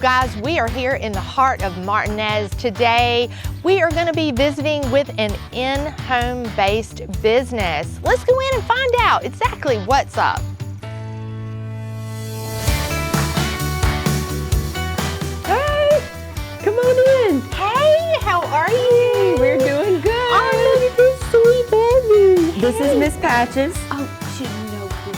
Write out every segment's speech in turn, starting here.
guys, we are here in the heart of Martinez today. We are going to be visiting with an in-home based business. Let's go in and find out exactly what's up. Hey, come on in. Hey, how are you? We're doing good. Oh, look at this sweet baby. This is Miss Patches. Oh, she knows who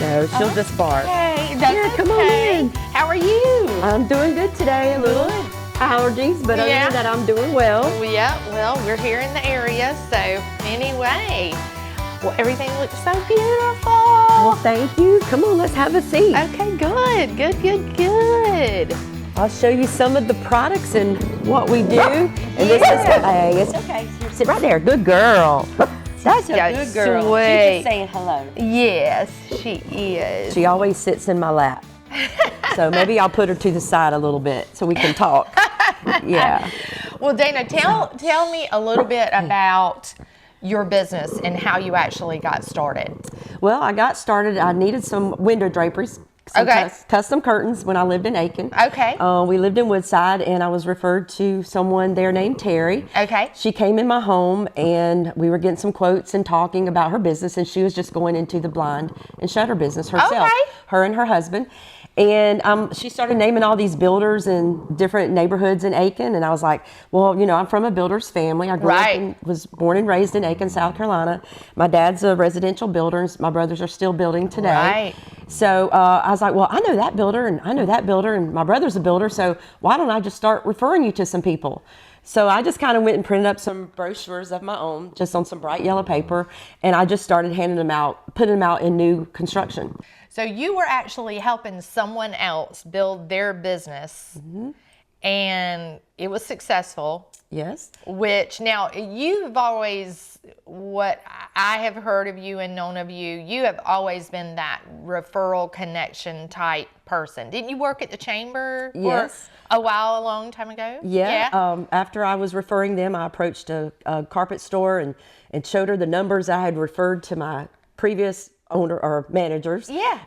No, she'll just bark. Hey, that's Yeah, come on okay. in. How are you? I'm doing good today. A little allergies, but other Yeah. than that, I'm doing well. Yeah, well, we're here in the area, so anyway. Well, everything looks so beautiful. Well, thank you. Come on, let's have a seat. Okay, good. I'll show you some of the products and what we do. And this is, hey, it's okay. Sit right there. Good girl. That's a good girl. Sweet. She's just saying hello. Yes, she is. She always sits in my lap. So maybe I'll put her to the side a little bit so we can talk. Yeah. Well, Dana, tell me a little bit about your business and how you actually got started. Well, I got started, I needed some window draperies, some custom curtains when I lived in Aiken. Okay. We lived in Woodside, and I was referred to someone there named Terry. Okay. She came in my home, and we were getting some quotes and talking about her business, and she was just going into the blind and shutter business herself, her and her husband. And she started naming all these builders in different neighborhoods in Aiken. And I was like, well, you know, I'm from a builder's family. I grew up and was born and raised in Aiken, South Carolina. My dad's a residential builder, and my brothers are still building today. Right. So I was like, well, I know that builder, and I know that builder, and my brother's a builder. So why don't I just start referring you to some people? So I just kind of went and printed up some brochures of my own, just on some bright yellow paper. And I just started handing them out, putting them out in new construction. So you were actually helping someone else build their business, and it was successful. Yes. Which now you've always, what I have heard of you and known of you, you have always been that referral connection type person. Didn't you work at the chamber for a while, a long time ago? Yeah. After I was referring them, I approached a carpet store and showed her the numbers I had referred to my previous owner or managers. Yeah.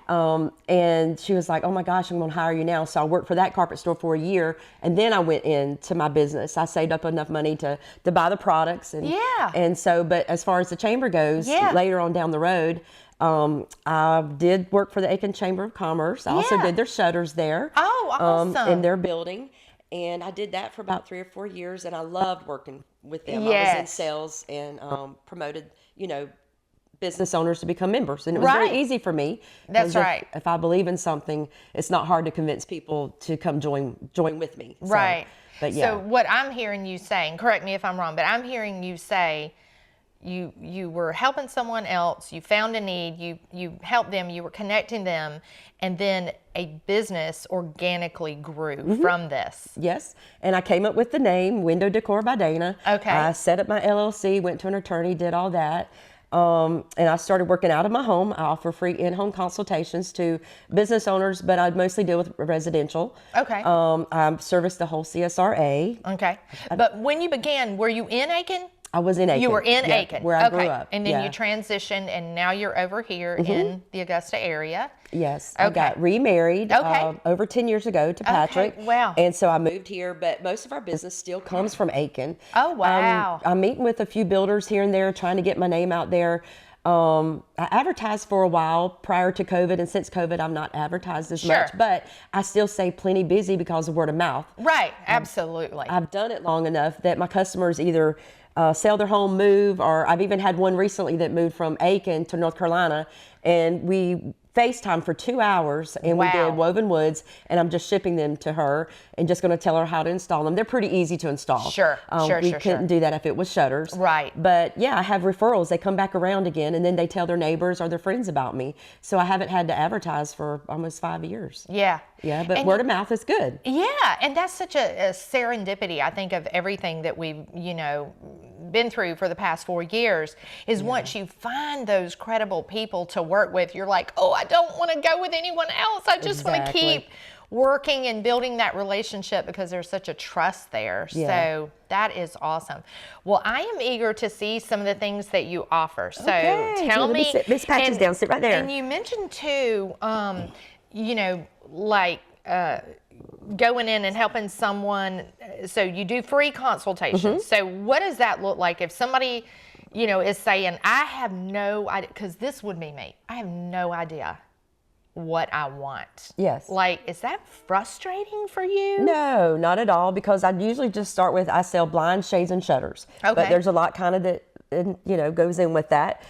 And she was like, oh my gosh, I'm going to hire you now. So I worked for that carpet store for a year, and then I went into my business. I saved up enough money to buy the products. And so, but as far as the chamber goes, later on down the road, I did work for the Aiken Chamber of Commerce. I also did their shutters there. Oh, awesome. In their building. And I did that for about 3 or 4 years, and I loved working with them. I was in sales and promoted, you know, business owners to become members, and it was very easy for me. That's right. If I believe in something, it's not hard to convince people to come join with me. Right. But yeah. So what I'm hearing you saying, correct me if I'm wrong, but I'm hearing you say you were helping someone else, you found a need, you helped them, you were connecting them, and then a business organically grew from this. Yes, and I came up with the name Window Decor by Dana. Okay. I set up my LLC, went to an attorney, did all that. And I started working out of my home. I offer free in-home consultations to business owners, but I mostly deal with residential. Okay. I service the whole CSRA. Okay. But when you began, were you in Aiken? I was in Aiken. You were in Aiken. Where I grew up. And then you transitioned, and now you're over here in the Augusta area. Yes. I got remarried over 10 years ago to Patrick. Okay. Wow. And so I moved here, but most of our business still comes from Aiken. Oh, wow. I'm meeting with a few builders here and there, trying to get my name out there. I advertised for a while prior to COVID, and since COVID, I've not advertised as much, but I still stay plenty busy because of word of mouth. Right. Absolutely. I've done it long enough that my customers either sell their home, move, or I've even had one recently that moved from Aiken to North Carolina, and we FaceTime for 2 hours, and we did woven woods, and I'm just shipping them to her and just going to tell her how to install them. They're pretty easy to install. We couldn't do that if it was shutters. Right. But yeah, I have referrals. They come back around again, and then they tell their neighbors or their friends about me. So I haven't had to advertise for almost 5 years. Yeah. Yeah, but word of mouth is good. Yeah, and that's such a serendipity, I think, of everything that we've, you know, been through for the past 4 years is once you find those credible people to work with, you're like, oh, I don't want to go with anyone else. I just want to keep working and building that relationship because there's such a trust there. So that is awesome. Well, I am eager to see some of the things that you offer. So tell me. Miss Patches down, sit right there. And you mentioned too, you know, like going in and helping someone. So you do free consultations. So what does that look like if somebody, is saying, I have no idea, because this would be me. I have no idea what I want. Yes. Like, is that frustrating for you? No, not at all, because I usually just start with, I sell blinds, shades, and shutters. Okay. But there's a lot kind of that, goes in with that.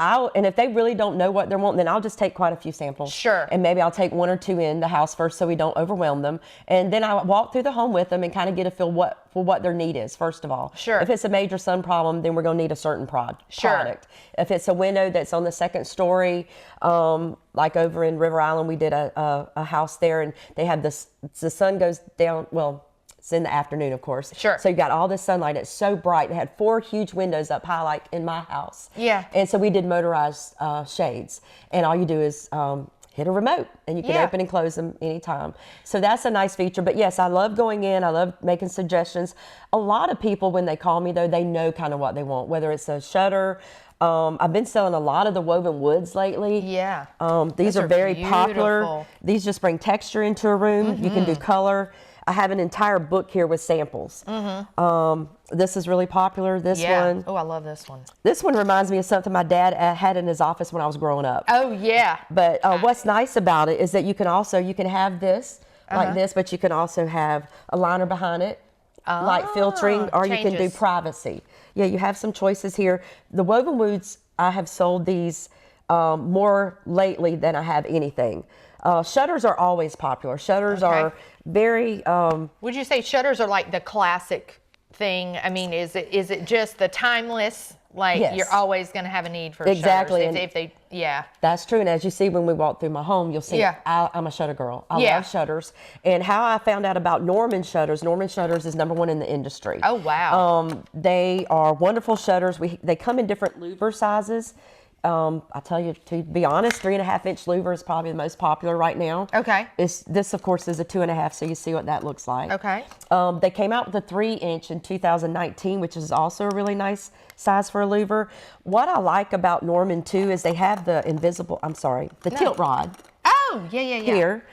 And if they really don't know what they're wanting, then I'll just take quite a few samples. Sure. And maybe I'll take 1 or 2 in the house first so we don't overwhelm them. And then I walk through the home with them and kind of get a feel for what their need is, first of all. Sure. If it's a major sun problem, then we're going to need a certain product. Sure. If it's a window that's on the second story, like over in River Island, we did a house there, and they have the sun goes down, well, it's in the afternoon, of course. Sure. So you've got all this sunlight. It's so bright. It had 4 huge windows up high, like in my house. Yeah. And so we did motorized shades. And all you do is hit a remote, and you can open and close them anytime. So that's a nice feature. But yes, I love going in. I love making suggestions. A lot of people, when they call me, though, they know kind of what they want, whether it's a shutter. I've been selling a lot of the woven woods lately. Yeah. These are very beautiful. popular. These just bring texture into a room. You can do color. I have an entire book here with samples. This is really popular, this one. Oh, I love this one. This one reminds me of something my dad had in his office when I was growing up. Oh, yeah. But what's nice about it is that you can have this like this, but you can also have a liner behind it, light filtering, or you can do privacy. Yeah, you have some choices here. The woven woods, I have sold these more lately than I have anything. Shutters are always popular. Shutters are very. Would you say shutters are like the classic thing? I mean, is it just the timeless? Like you're always going to have a need for exactly. shutters. If they, That's true. And as you see when we walk through my home, you'll see I'm a shutter girl. I love shutters. And how I found out about Norman Shutters is #1 in the industry. Oh, wow. They are wonderful shutters. They come in different louver sizes. I tell you, to be honest, 3.5-inch louver is probably the most popular right now. Okay. This, of course, is a 2.5, so you see what that looks like. Okay. They came out with a 3-inch in 2019, which is also a really nice size for a louver. What I like about Norman, too, is they have the tilt rod. Oh, yeah. Here.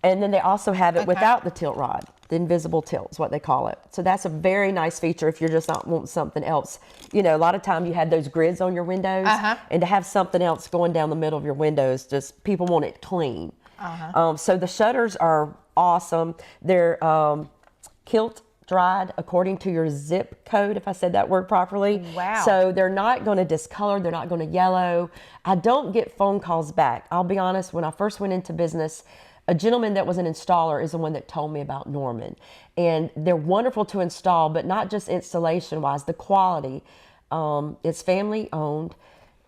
And then they also have it without the tilt rod. The invisible tilt is what they call it. So that's a very nice feature if you're just not wanting something else. A lot of time you had those grids on your windows, and to have something else going down the middle of your windows, just people want it clean. So the shutters are awesome. They're kilt dried according to your zip code, if I said that word properly. Wow. So they're not going to discolor, they're not going to yellow. I don't get phone calls back. I'll be honest, when I first went into business, a gentleman that was an installer is the one that told me about Norman. And they're wonderful to install, but not just installation-wise, the quality. It's family-owned.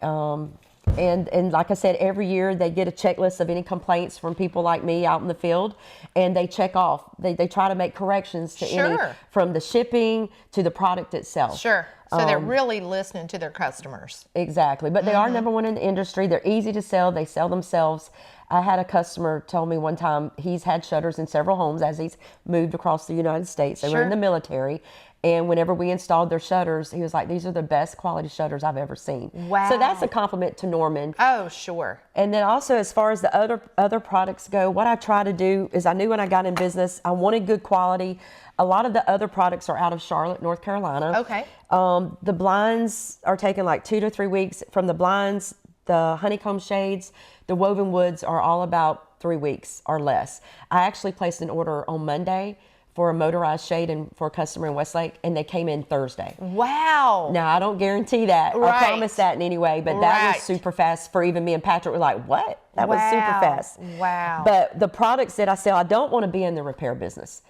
And like I said, every year they get a checklist of any complaints from people like me out in the field, and they check off. They try to make corrections to any, from the shipping to the product itself. Sure. So they're really listening to their customers. Exactly. But they are #1 in the industry. They're easy to sell. They sell themselves. I had a customer tell me one time he's had shutters in several homes as he's moved across the United States. They were in the military. And whenever we installed their shutters, he was like, these are the best quality shutters I've ever seen. Wow. So that's a compliment to Norman. Oh, sure. And then also, as far as the other products go, what I try to do is, I knew when I got in business, I wanted good quality. A lot of the other products are out of Charlotte, North Carolina. Okay. The blinds are taking like 2 to 3 weeks. From the blinds, the honeycomb shades, the woven woods are all about 3 weeks or less. I actually placed an order on Monday for a motorized shade and for a customer in Westlake, and they came in Thursday. Wow. Now, I don't guarantee that or promise that in any way, but that was super fast for even me and Patrick. We're like, what? That was super fast. Wow. But the products that I sell, I don't want to be in the repair business.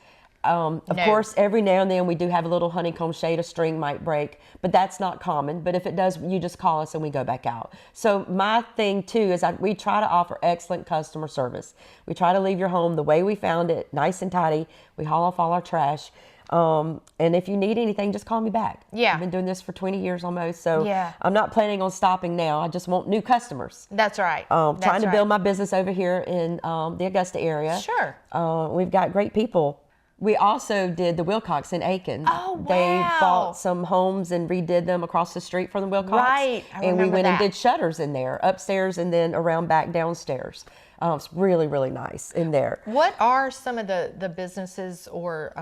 Of course, every now and then we do have a little honeycomb shade, a string might break, but that's not common. But if it does, you just call us and we go back out. So my thing too is we try to offer excellent customer service. We try to leave your home the way we found it, nice and tidy. We haul off all our trash. And if you need anything, just call me back. Yeah. I've been doing this for 20 years almost, so yeah. I'm not planning on stopping now. I just want new customers. That's right. Trying to build my business over here in the Augusta area. Sure. We've got great people. We also did the Wilcox in Aiken. Oh, wow. They bought some homes and redid them across the street from the Wilcox. Right. I and we went that. and did shutters in there, upstairs and then around back downstairs. It's really, really nice in there. What are some of the businesses or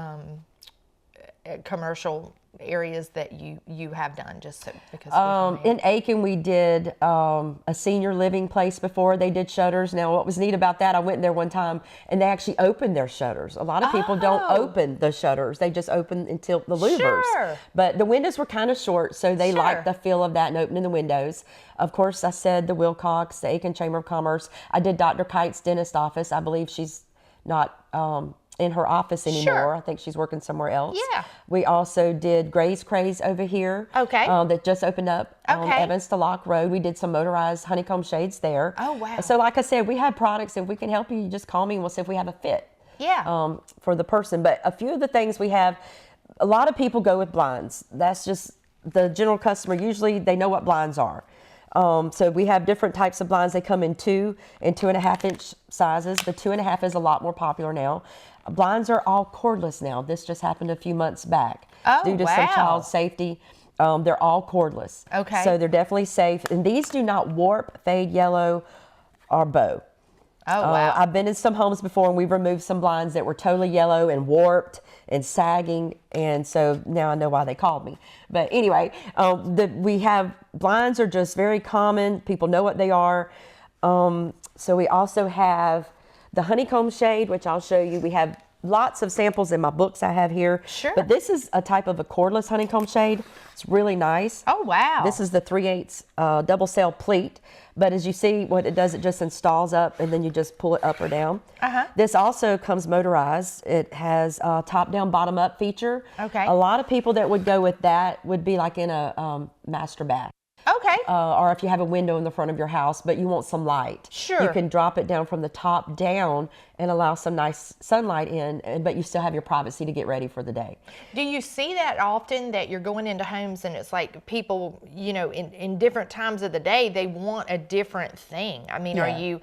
commercial areas that you have done, just so, because in Aiken we did a senior living place before. They did shutters. Now what was neat about that, I went in there one time and they actually opened their shutters. A lot of people don't open the shutters, they just open until the louvers. Sure. But the windows were kind of short, so they liked the feel of that and opening the windows. Of course, I said the Wilcox, the Aiken Chamber of Commerce. I did Dr. Kite's dentist office. I believe she's not in her office anymore. Sure. I think she's working somewhere else. Yeah. We also did Gray's Craze over here. Okay. That just opened up on Evans to Lock Road. We did some motorized honeycomb shades there. Oh, wow. So like I said, we have products. If we can help you, you just call me and we'll see if we have a fit. Yeah. For the person. But a few of the things we have, a lot of people go with blinds. That's just the general customer. Usually they know what blinds are. So we have different types of blinds. They come in 2 and 2.5 inch sizes. The 2.5 is a lot more popular now. Blinds are all cordless now. This just happened a few months back. Oh, due to some child safety. They're all cordless. Okay. So they're definitely safe. And these do not warp, fade, yellow, or bow. Oh, wow. I've been in some homes before and we've removed some blinds that were totally yellow and warped and sagging. And so now I know why they called me. But anyway, we have blinds are just very common. People know what they are. So we also have the honeycomb shade, which I'll show you. We have lots of samples in my books I have here. Sure. But this is a type of a cordless honeycomb shade. It's really nice. Oh, wow. This is the 3/8 double cell pleat. But as you see, what it does, it just installs up and then you just pull it up or down. This also comes motorized. It has a top-down, bottom-up feature. Okay. A lot of people that would go with that would be like in a master bath. Okay. Or if you have a window in the front of your house, but you want some light. Sure. You can drop it down from the top down and allow some nice sunlight in, but you still have your privacy to get ready for the day. Do you see that often, that you're going into homes and it's like people, you know, in different times of the day, they want a different thing? I mean, Yeah. are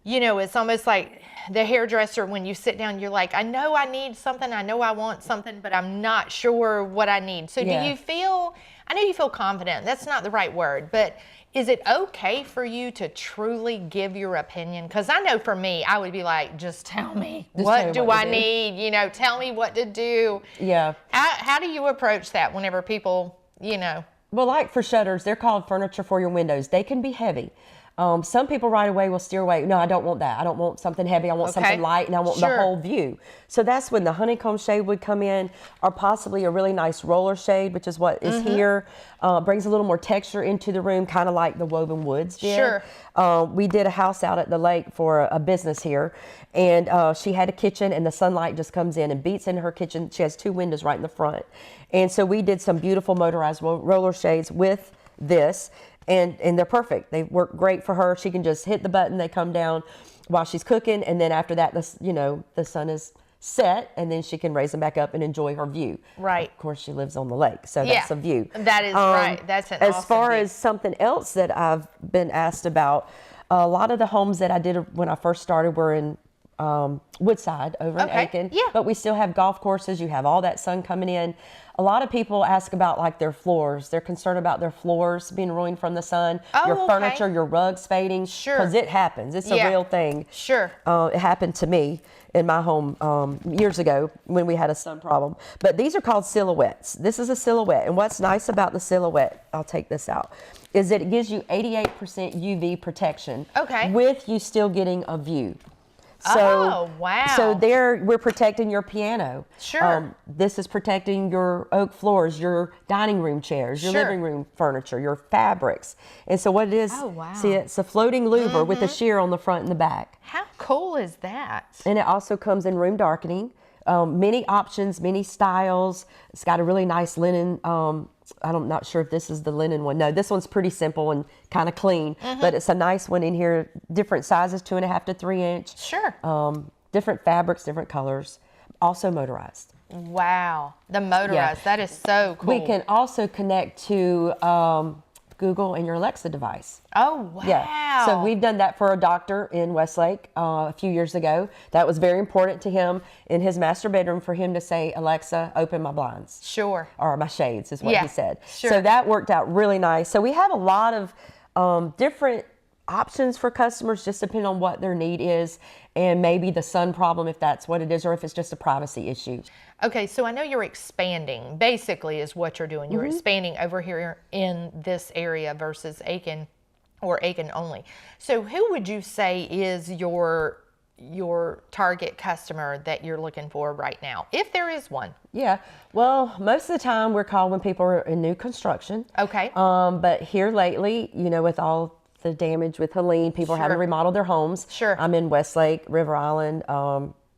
you know, it's almost like the hairdresser, when you sit down, you're like, I know I need something, I know I want something, but I'm not sure what I need. So Yeah. do you feel, I know you feel confident, that's not the right word, but is it okay for you to truly give your opinion? Because I know for me, I would be like, just tell me, what do I need? You know, tell me what to do. Yeah. How do you approach that whenever people, you know? Well, like for shutters, they're called furniture for your windows. They can be heavy. Some people right away will steer away. No, I don't want that. I don't want something heavy. I want something light, and I want the whole view. So that's when the honeycomb shade would come in, or possibly a really nice roller shade, which is what is here. Brings a little more texture into the room, kind of like the woven woods did. Sure. We did a house out at the lake for a business here, and she had a kitchen, and the sunlight just comes in and beats into her kitchen. She has 2 windows right in the front. And so we did some beautiful motorized roller shades with this. And they're perfect. They work great for her. She can just hit the button, they come down while she's cooking, and then after that, the sun is set, and then she can raise them back up and enjoy her view. Right. Of course, she lives on the lake, so that's a view. That is right. That's an As awesome far view. as something else that I've been asked about, a lot of the homes that I did when I first started were in Woodside over in Aiken. Yeah. But we still have golf courses. You have all that sun coming in. A lot of people ask about like their floors. They're concerned about their floors being ruined from the sun. Your furniture, your rugs fading. Sure. Because it happens. It's a real thing. Sure. It happened to me in my home years ago when we had a sun problem. But these are called silhouettes. This is a silhouette. And what's nice about the silhouette, I'll take this out, is that it gives you 88% UV protection. Okay. With you still getting a view. So, oh, wow. So there, we're protecting your piano. Sure. This is protecting your oak floors, your dining room chairs, your living room furniture, your fabrics. And so what it is, see, it's a floating louver with a sheer on the front and the back. How cool is that? And it also comes in room darkening. Many options, many styles. It's got a really nice linen. I'm not sure if this is the linen one. No, this one's pretty simple and kind of clean, but it's a nice one in here. Different sizes, 2.5 to 3 inch. Sure. Different fabrics, different colors. Also motorized. Wow. The motorized. That is so cool. We can also connect to Google and your Alexa device. Oh, wow. Yeah. So we've done that for a doctor in Westlake a few years ago. That was very important to him in his master bedroom for him to say, Alexa, open my blinds. Sure. Or my shades is what he said. Sure. So that worked out really nice. So we have a lot of different options for customers, just depending on what their need is, and maybe the sun problem, if that's what it is, or if it's just a privacy issue. Okay, so I know you're expanding, basically, is what you're doing. You're expanding over here in this area versus Aiken, or Aiken only. So who would you say is your target customer that you're looking for right now, if there is one? Yeah, well, most of the time we're called when people are in new construction. Okay. But here lately, with all the damage with Helene, people are having to remodel their homes. Sure. I'm in Westlake, River Island,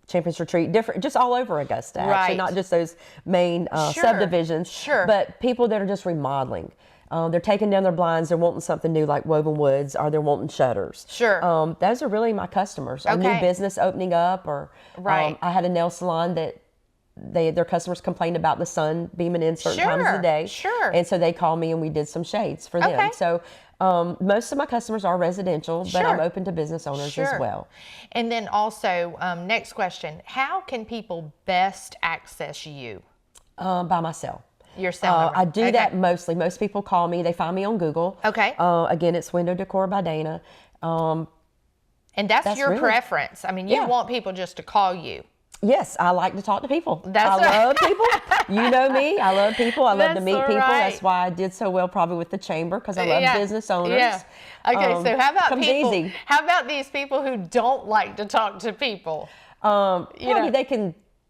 Champions Retreat, different, just all over Augusta, actually, not just those main subdivisions. Sure. But people that are just remodeling. They're taking down their blinds. They're wanting something new like woven woods, or they're wanting shutters. Sure. Those are really my customers. A new business opening up, or I had a nail salon that their customers complained about the sun beaming in certain times of the day. Sure. And so they called me and we did some shades for them. So most of my customers are residential, but I'm open to business owners as well. And then also, next question, how can people best access you? By myself. Your cell number. I do that mostly. Most people call me. They find me on Google. Okay. Again, it's Window Decor by Dana. And that's your preference. I mean, you want people just to call you. Yes, I like to talk to people. I love people. You know me. I love people. I love to meet people. Right. That's why I did so well probably with the chamber, because I love business owners. Yeah. Okay, so how about people? Easy. How about these people who don't like to talk to people?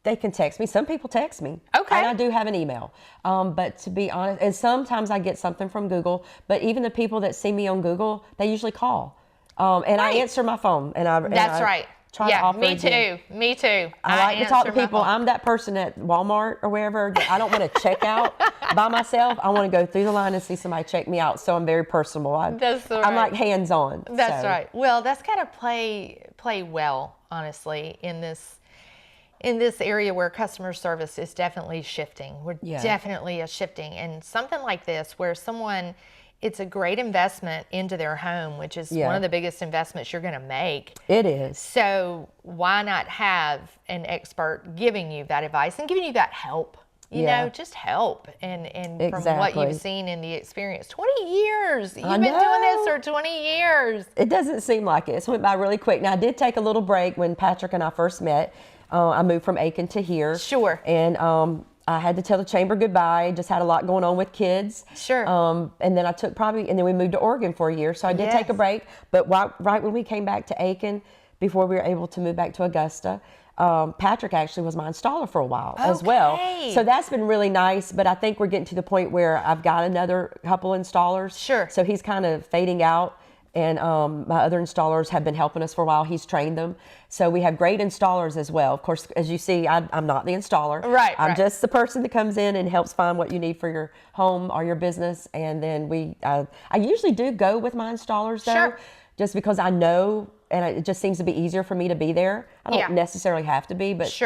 They can text me. Some people text me. Okay. And I do have an email. But to be honest, and sometimes I get something from Google, but even the people that see me on Google, they usually call. And I answer my phone. That's right. Try to offer me too. Me too. I like to talk to people. I'm that person at Walmart or wherever. I don't want to check out by myself. I want to go through the line and see somebody check me out. So I'm very personable. That's right. I'm like hands-on. That's right. Well, that's got to play well, honestly, in this area where customer service is definitely shifting. We're definitely shifting. And something like this where it's a great investment into their home, which is one of the biggest investments you're going to make. It is. So why not have an expert giving you that advice and giving you that help? You know, just help. And from what you've seen in the experience, 20 years. You've been doing this for 20 years. It doesn't seem like it. It went by really quick. Now, I did take a little break when Patrick and I first met. I moved from Aiken to here. Sure. And I had to tell the chamber goodbye. Just had a lot going on with kids. Sure. And then and then we moved to Oregon for a year. So I did take a break. But right when we came back to Aiken, before we were able to move back to Augusta, Patrick actually was my installer for a while as well. So that's been really nice. But I think we're getting to the point where I've got another couple installers. Sure. So he's kind of fading out. And my other installers have been helping us for a while. He's trained them. So we have great installers as well. Of course, as you see, I'm not the installer. Right. I'm just the person that comes in and helps find what you need for your home or your business. And then I usually do go with my installers though, just because I know, and it just seems to be easier for me to be there. I don't necessarily have to be, but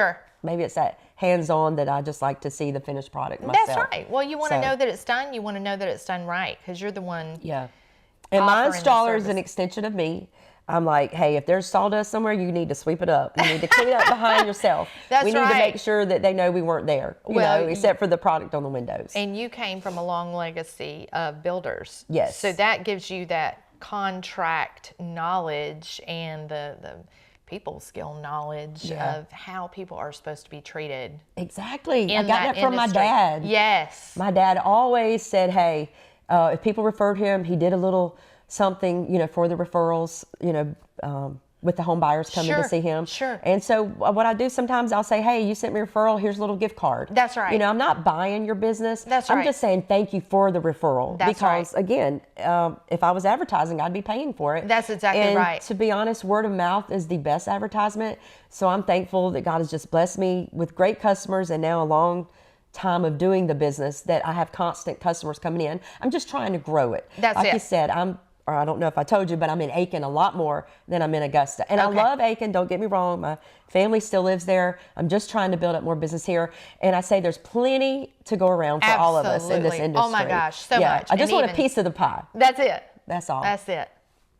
maybe it's that hands-on that I just like to see the finished product myself. That's right. Well, you want to know that it's done. You want to know that it's done right, because you're the one. Yeah. And my installer is an extension of me. I'm like, hey, if there's sawdust somewhere, you need to sweep it up. You need to clean up behind yourself. We need to make sure that they know we weren't there, except for the product on the windows. And you came from a long legacy of builders. Yes. So that gives you that contract knowledge and the people skill knowledge of how people are supposed to be treated. Exactly. I got that from my dad. Yes. My dad always said, hey, if people referred him, he did a little something, for the referrals, with the home buyers coming to see him. Sure. And so what I do sometimes, I'll say, hey, you sent me a referral, here's a little gift card. That's right. I'm not buying your business. That's right. I'm just saying thank you for the referral. That's because, again, if I was advertising, I'd be paying for it. That's exactly right. To be honest, word of mouth is the best advertisement. So I'm thankful that God has just blessed me with great customers, and now a long time of doing the business that I have constant customers coming in. I'm just trying to grow it. That's like it. you said, I don't know if I told you, but I'm in Aiken a lot more than I'm in Augusta. And I love Aiken, don't get me wrong. My family still lives there. I'm just trying to build up more business here. And I say there's plenty to go around for all of us in this industry. Oh my gosh, so much. I just want a piece of the pie. That's it. That's all. That's it.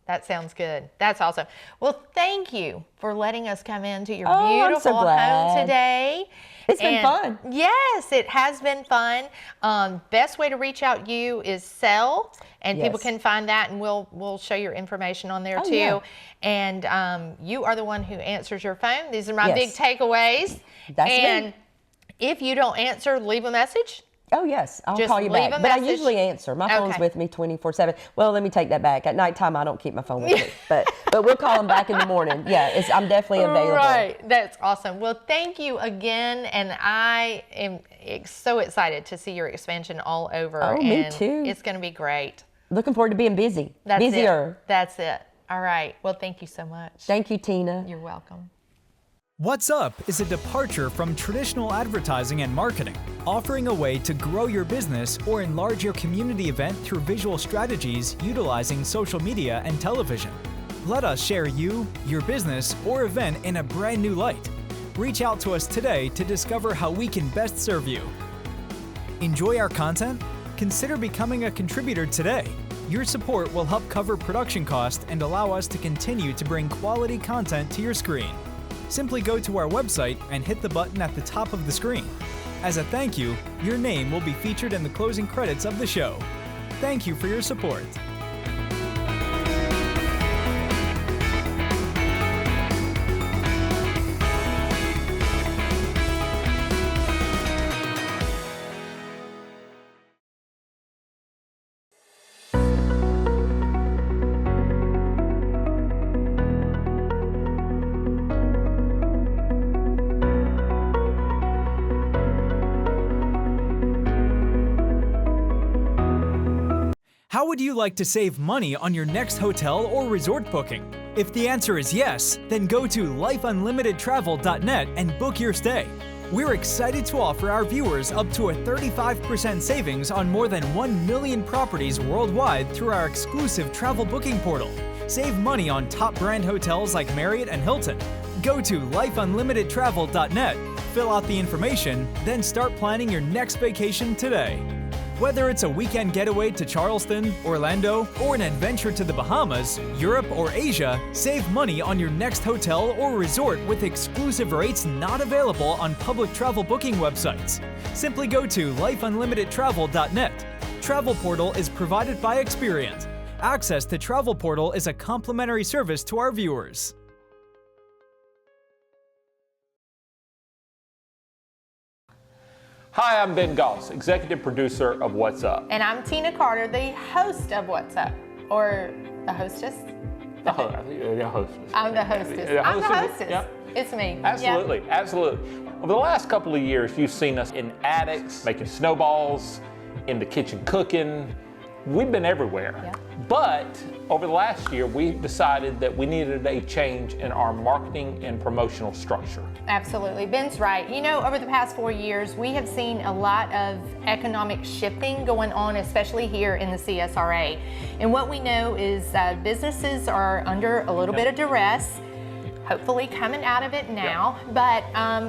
That sounds good. That's awesome. Well, thank you for letting us come into your I'm beautiful so glad. home today. It's been fun. Yes, it has been fun. Best way to reach out you is Cell, and people Yes. can find that, and we'll show your information on there too. Yeah. And you are the one who answers your phone. These are my Yes. big takeaways. That's and me. if you don't answer, leave a message. Oh, yes. I'll Just call you leave back. a But I message. usually answer. My phone's Okay. with me 24/7. Well, let me take that back. At nighttime, I don't keep my phone with me. But we'll call them back in the morning. Yeah, I'm definitely available. Right. That's awesome. Well, thank you again. And I am so excited to see your expansion all over. Oh, me and too. It's going to be great. Looking forward to being busy. That's Busier. It. That's it. All right. Well, thank you so much. Thank you, Tina. You're welcome. What's Up is a departure from traditional advertising and marketing, offering a way to grow your business or enlarge your community event through visual strategies utilizing social media and television. Let us share you, your business, or event in a brand new light. Reach out to us today to discover how we can best serve you. Enjoy our content? Consider becoming a contributor today. Your support will help cover production costs and allow us to continue to bring quality content to your screen. Simply go to our website and hit the button at the top of the screen. As a thank you, your name will be featured in the closing credits of the show. Thank you for your support. How would you like to save money on your next hotel or resort booking? If the answer is yes, then go to lifeunlimitedtravel.net and book your stay. We're excited to offer our viewers up to a 35% savings on more than 1 million properties worldwide through our exclusive travel booking portal. Save money on top brand hotels like Marriott and Hilton. Go to lifeunlimitedtravel.net, fill out the information, then start planning your next vacation today. Whether it's a weekend getaway to Charleston, Orlando, or an adventure to the Bahamas, Europe, or Asia, save money on your next hotel or resort with exclusive rates not available on public travel booking websites. Simply go to lifeunlimitedtravel.net. Travel Portal is provided by Experian. Access to Travel Portal is a complimentary service to our viewers. Hi, I'm Ben Goss, executive producer of What's Up. And I'm Tina Carter, the host of What's Up, or the hostess. The hostess. I'm the hostess. Yeah, I'm the hostess. Yeah. It's me. Absolutely, absolutely. Over the last couple of years, you've seen us in attics, making snowballs, in the kitchen cooking. We've been everywhere. Yeah. But over the last year, we decided that we needed a change in our marketing and promotional structure. Absolutely. Ben's right. You know, over the past 4 years, we have seen a lot of economic shifting going on, especially here in the CSRA. And what we know is businesses are under a little bit of duress, hopefully coming out of it now. But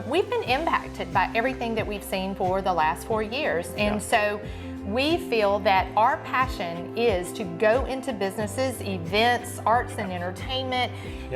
we've been impacted by everything that we've seen for the last 4 years. And so we feel that our passion is to go into businesses, events, arts and entertainment,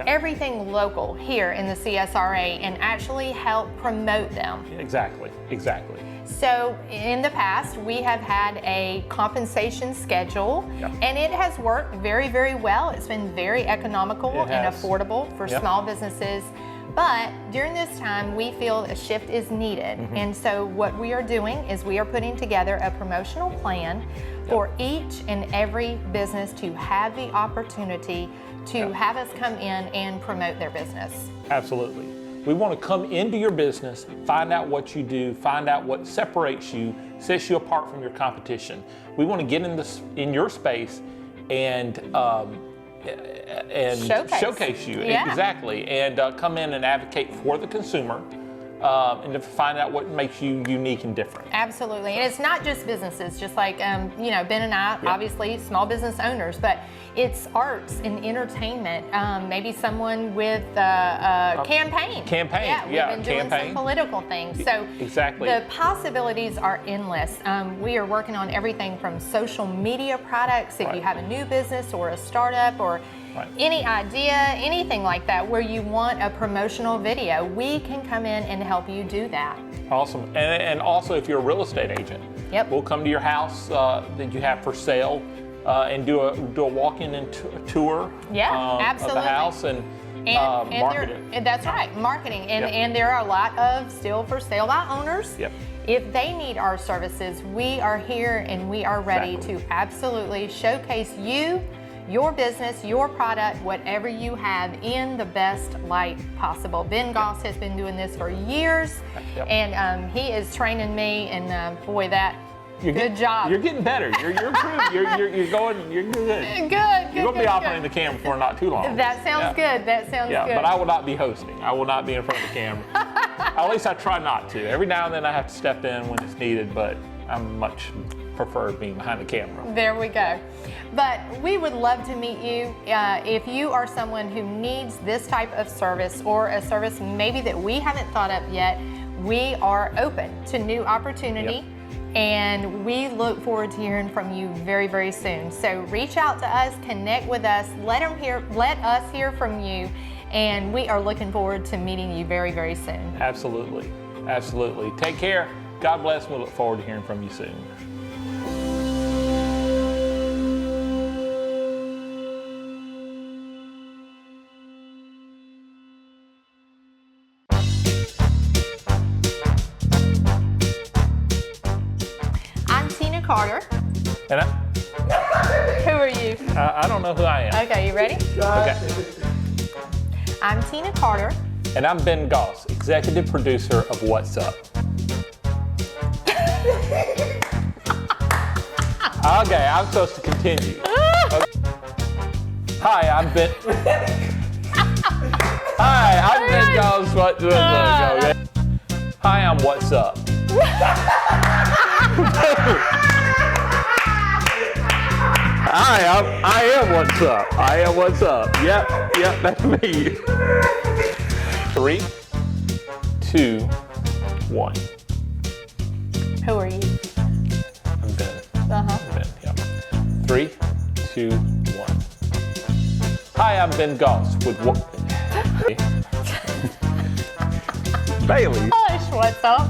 everything local here in the CSRA, and actually help promote them. Exactly, exactly. So in the past, we have had a compensation schedule, and it has worked very, very well. It's been very economical and affordable for small businesses. But during this time, we feel a shift is needed. And so what we are doing is we are putting together a promotional plan for each and every business to have the opportunity to have us come in and promote their business. Absolutely. We want to come into your business, find out what you do, find out what separates you, sets you apart from your competition. We want to get in your space and showcase you. Exactly, and come in and advocate for the consumer, and to find out what makes you unique and different. Absolutely, and it's not just businesses, just like you know, Ben and I, obviously small business owners, but it's arts and entertainment. Maybe someone with a campaign. Yeah, we've been doing some political things. So exactly, the possibilities are endless. We are working on everything from social media products. If you have a new business or a startup, or any idea, anything like that, where you want a promotional video, we can come in and help you do that. Awesome. And also, if you're a real estate agent, we'll come to your house that you have for sale and do a walk-in and tour of the house and market it. That's right, marketing. And there are a lot of still for sale by owners. If they need our services, we are here and we are ready to absolutely showcase you, your business, your product, whatever you have in the best light possible. Ben Goss has been doing this for years, and he is training me, and boy, good job. You're getting better. You're improved. You're good. Good. You're going to be operating the camera for not too long. That sounds good. That sounds good. But I will not be hosting. I will not be in front of the camera. At least I try not to. Every now and then I have to step in when it's needed, but I'm much prefer being behind the camera. There we go. But we would love to meet you. If you are someone who needs this type of service or a service maybe that we haven't thought of yet, we are open to new opportunity. And we look forward to hearing from you very, very soon. So reach out to us, connect with us, let us hear from you, and we are looking forward to meeting you very, very soon. Absolutely. Take care. God bless. We look forward to hearing from you soon. Carter. And who are you? I don't know who I am. Okay, you ready? Okay. I'm Tina Carter. And I'm Ben Goss, executive producer of What's Up. Okay, I'm supposed to continue. Okay. Hi, I'm Ben. Hi, I'm Ben Goss. Hi, I'm What's Up. I am What's Up. I am What's Up. Yep, that's me. 3, 2, 1. Who are you? I'm Ben. I'm Ben, yep. 3, 2, 1. Hi, I'm Ben Goss with what? Bailey. Hush, what's up?